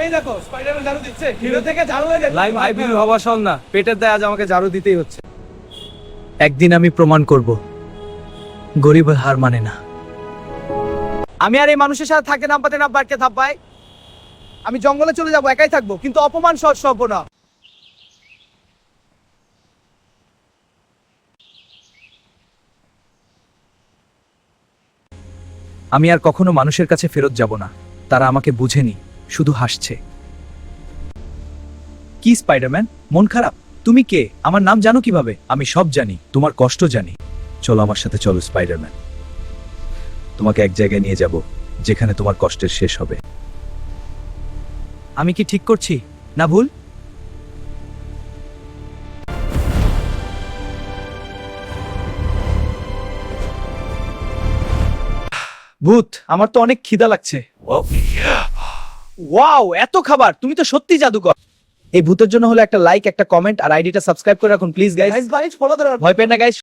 এই দেখো স্পাইডারম্যান ঝাড়ু দিচ্ছে, হিরো থেকে ঝাড়ু হয়ে গেছে। লাইভ আই ভিউ হওয়া সল না, পেটের দায় আজ আমাকে ঝাড়ু দিতেই হচ্ছে। একদিন আমি প্রমাণ করব গরিব হার মানে না। আমি আর এই মানুষের সাথে থাকে না পাতে না বাড়কে থাপ্পাই। আমি জঙ্গলে চলে যাব, একাই থাকবো, কিন্তু অপমান সহ্য হবো না। আমি আর কখনো মানুষের কাছে ফেরত যাব না। তারা আমাকে বুঝেনি, শুধু হাসছে। কি স্পাইডারম্যান, মন খারাপ? তুমি কে? আমার নাম জানো কিভাবে? আমি সব জানি, তোমার কষ্ট জানি। চলো আমার সাথে, চলো স্পাইডারম্যান। তোমাকে এক জায়গায় নিয়ে যাব যেখানে তোমার কষ্টের শেষ হবে। আমি কি ঠিক করছি না ভুল? ভূত, আমার তো অনেক খিদা লাগছে। ওয়াও, এত খাবার! তুমি তো সত্যি জাদুকর। এই ভূতের জন্য হলো একটা লাইক, একটা কমেন্ট আর আইডিটা সাবস্ক্রাইব করে রাখুন প্লিজ গাইস। গাইস ফলো দেন। ভয় পেন না গাইস।